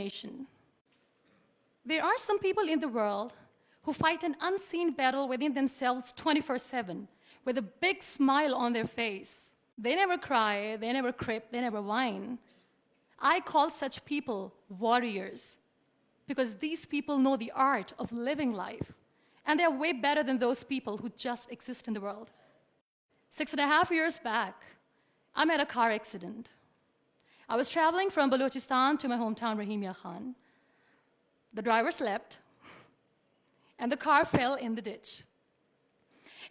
nation. There are some people in the world who fight an unseen battle within themselves 24/7 with a big smile on their face. They never cry, they never crip, they never whine. I call such people warriors because these people know the art of living life, and they're way better than those people who just exist in the world. 6.5 years back, I met a car accident. I was traveling from Balochistan to my hometown, Rahimia Khan. The driver slept, and the car fell in the ditch.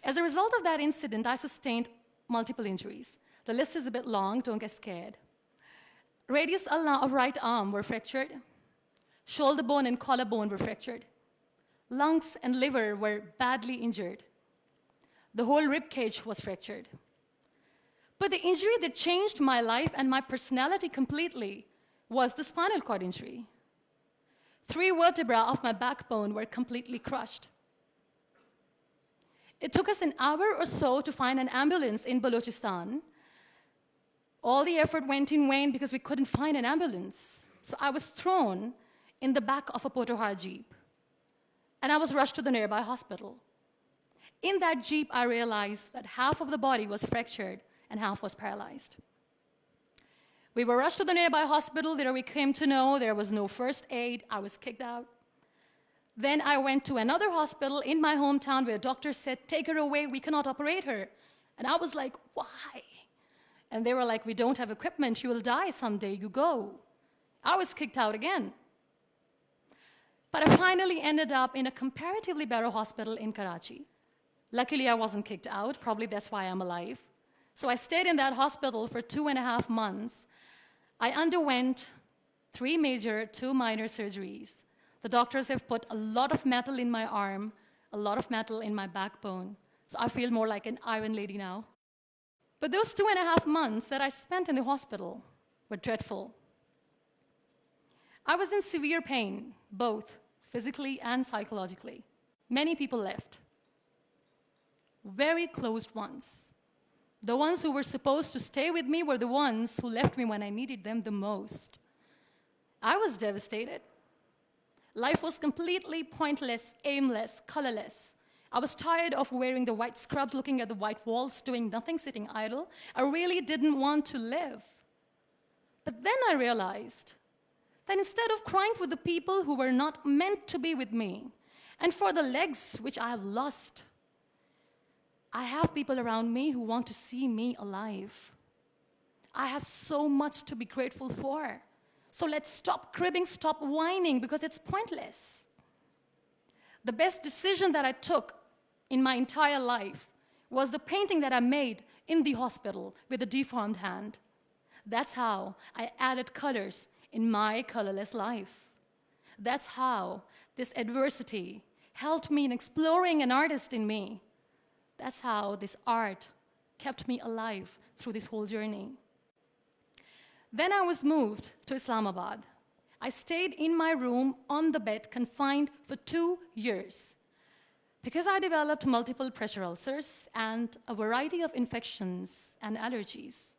As a result of that incident, I sustained multiple injuries. The list is a bit long, don't get scared. Radius ulna of right arm were fractured. Shoulder bone and collarbone were fractured. Lungs and liver were badly injured. The whole rib cage was fractured. But the injury that changed my life and my personality completely was the spinal cord injury. 3 vertebrae of my backbone were completely crushed. It took us an hour or so to find an ambulance in Balochistan. All the effort went in vain because we couldn't find an ambulance. So I was thrown in the back of a Potohar Jeep, and I was rushed to the nearby hospital. In that Jeep, I realized that half of the body was fractured and half was paralyzed. We were rushed to the nearby hospital. There we came to know there was no first aid. I was kicked out. Then I went to another hospital in my hometown where doctors said, "Take her away, we cannot operate her." And I was like, "Why?" And they were like, "We don't have equipment, you will die someday, you go." I was kicked out again. But I finally ended up in a comparatively better hospital in Karachi. Luckily, I wasn't kicked out. Probably that's why I'm alive. So I stayed in that hospital for 2.5 months. I underwent 3 major, 2 minor surgeries. The doctors have put a lot of metal in my arm, a lot of metal in my backbone. So I feel more like an iron lady now. But those 2.5 months that I spent in the hospital were dreadful. I was in severe pain, both physically and psychologically. Many people left. Very close ones. The ones who were supposed to stay with me were the ones who left me when I needed them the most. I was devastated. Life was completely pointless, aimless, colorless. I was tired of wearing the white scrubs, looking at the white walls, doing nothing, sitting idle. I really didn't want to live. But then I realized that instead of crying for the people who were not meant to be with me, and for the legs which I have lost, I have people around me who want to see me alive. I have so much to be grateful for. So let's stop cribbing, stop whining, because it's pointless. The best decision that I took in my entire life was the painting that I made in the hospital with a deformed hand. That's how I added colors in my colorless life. That's how this adversity helped me in exploring an artist in me. That's how this art kept me alive through this whole journey. Then I was moved to Islamabad. I stayed in my room on the bed, confined for 2 years, because I developed multiple pressure ulcers and a variety of infections and allergies.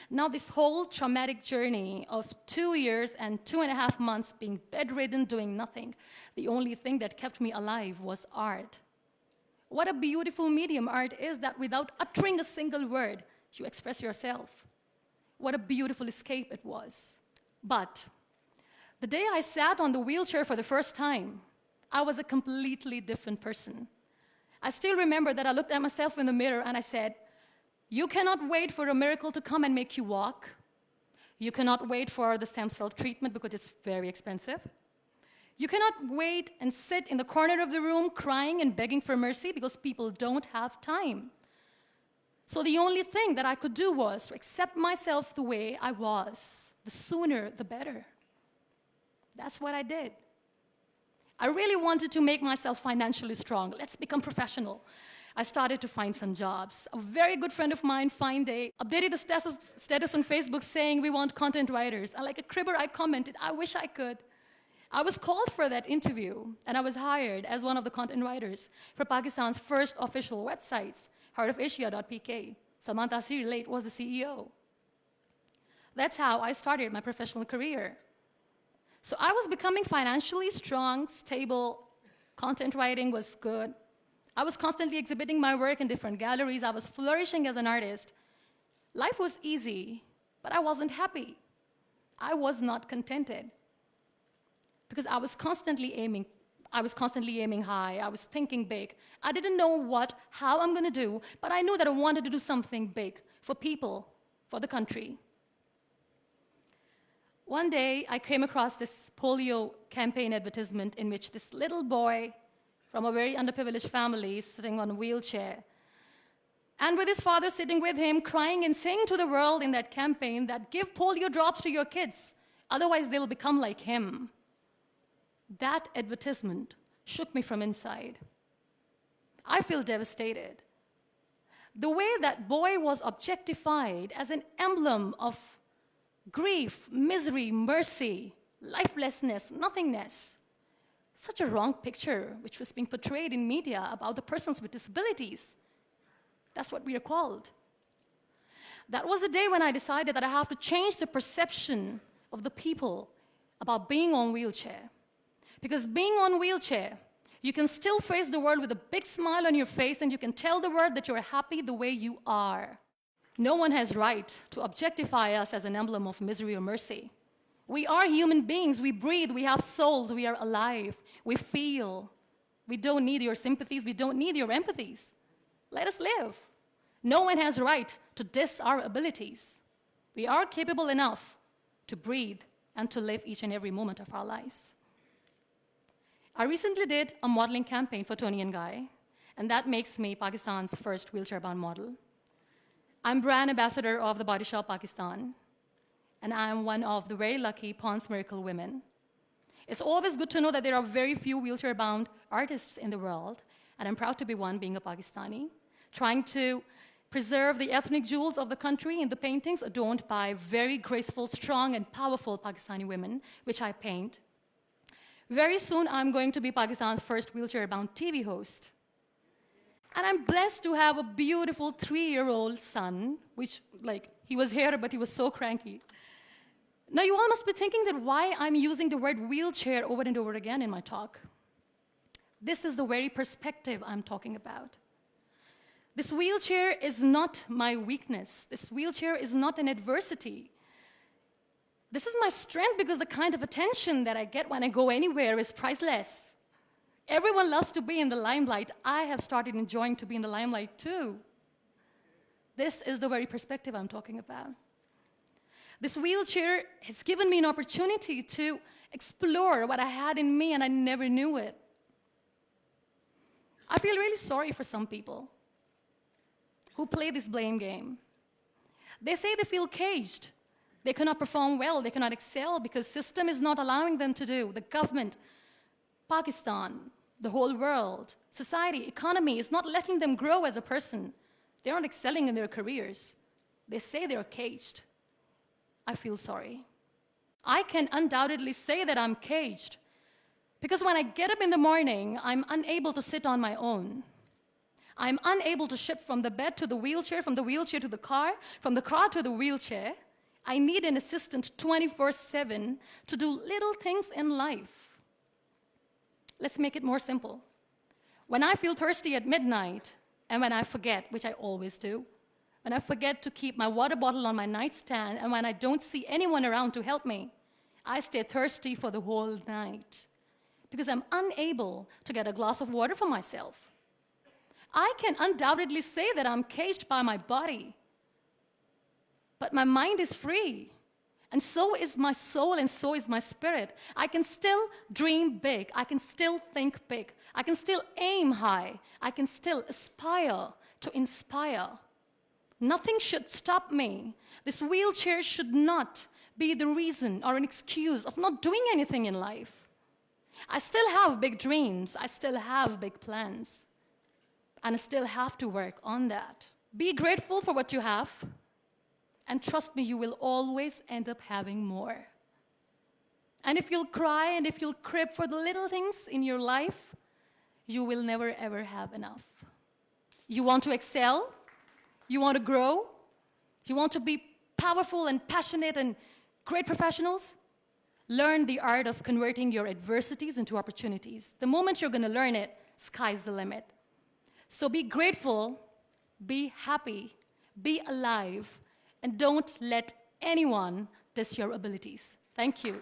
Now, this whole traumatic journey of 2 years and 2.5 months being bedridden, doing nothing, the only thing that kept me alive was art. What a beautiful medium art is, that without uttering a single word, you express yourself. What a beautiful escape it was. But the day I sat on the wheelchair for the first time, I was a completely different person. I still remember that I looked at myself in the mirror and I said, "You cannot wait for a miracle to come and make you walk. You cannot wait for the stem cell treatment because it's very expensive. You cannot wait and sit in the corner of the room crying and begging for mercy because people don't have time." So the only thing that I could do was to accept myself the way I was. The sooner, the better. That's what I did. I really wanted to make myself financially strong. Let's become professional. I started to find some jobs. A very good friend of mine, Fine Day, updated a status on Facebook saying, "We want content writers." And like a cribber, I commented, "I wish I could." I was called for that interview, and I was hired as one of the content writers for Pakistan's first official websites, heartofasia.pk. Salman Taseer Late was the CEO. That's how I started my professional career. So I was becoming financially strong, stable, content writing was good. I was constantly exhibiting my work in different galleries. I was flourishing as an artist. Life was easy, but I wasn't happy. I was not contented because I was constantly aiming high. I was thinking big. I didn't know how I'm going to do, but I knew that I wanted to do something big for people, for the country. One day, I came across this polio campaign advertisement in which this little boy from a very underprivileged family is sitting on a wheelchair, and with his father sitting with him, crying and saying to the world in that campaign that give polio drops to your kids, otherwise they'll become like him. That advertisement shook me from inside. I feel devastated. The way that boy was objectified as an emblem of grief, misery, mercy, lifelessness, nothingness. Such a wrong picture which was being portrayed in media about the persons with disabilities. That's what we are called. That was the day when I decided that I have to change the perception of the people about being on wheelchair. Because being on wheelchair, you can still face the world with a big smile on your face and you can tell the world that you're happy the way you are. No one has right to objectify us as an emblem of misery or mercy. We are human beings, we breathe, we have souls, we are alive, we feel. We don't need your sympathies, we don't need your empathies. Let us live. No one has right to diss our abilities. We are capable enough to breathe and to live each and every moment of our lives. I recently did a modeling campaign for Toni & Guy, and that makes me Pakistan's first wheelchair-bound model. I'm brand ambassador of The Body Shop Pakistan, and I'm one of the very lucky Pond's Miracle women. It's always good to know that there are very few wheelchair-bound artists in the world, and I'm proud to be one, being a Pakistani, trying to preserve the ethnic jewels of the country in the paintings adorned by very graceful, strong, and powerful Pakistani women, which I paint. Very soon, I'm going to be Pakistan's first wheelchair-bound TV host. And I'm blessed to have a beautiful 3-year-old son, which, he was here, but he was so cranky. Now, you all must be thinking that why I'm using the word wheelchair over and over again in my talk. This is the very perspective I'm talking about. This wheelchair is not my weakness. This wheelchair is not an adversity. This is my strength because the kind of attention that I get when I go anywhere is priceless. Everyone loves to be in the limelight. I have started enjoying to be in the limelight too. This is the very perspective I'm talking about. This wheelchair has given me an opportunity to explore what I had in me and I never knew it. I feel really sorry for some people who play this blame game. They say they feel caged. They cannot perform well, they cannot excel because system is not allowing them to do. The government, Pakistan, the whole world, society, economy is not letting them grow as a person. They're not excelling in their careers. They say they're caged. I feel sorry. I can undoubtedly say that I'm caged because when I get up in the morning, I'm unable to sit on my own. I'm unable to shift from the bed to the wheelchair, from the wheelchair to the car, from the car to the wheelchair. I need an assistant 24/7 to do little things in life. Let's make it more simple. When I feel thirsty at midnight, and when I forget, which I always do, when I forget to keep my water bottle on my nightstand, and when I don't see anyone around to help me, I stay thirsty for the whole night because I'm unable to get a glass of water for myself. I can undoubtedly say that I'm caged by my body, but my mind is free, and so is my soul, and so is my spirit. I can still dream big. I can still think big. I can still aim high. I can still aspire to inspire. Nothing should stop me. This wheelchair should not be the reason or an excuse of not doing anything in life. I still have big dreams. I still have big plans. And I still have to work on that. Be grateful for what you have. And trust me, you will always end up having more. And if you'll cry and if you'll crib for the little things in your life, you will never ever have enough. You want to excel? You want to grow? You want to be powerful and passionate and great professionals? Learn the art of converting your adversities into opportunities. The moment you're going to learn it, sky's the limit. So be grateful, be happy, be alive, and don't let anyone diss your abilities. Thank you.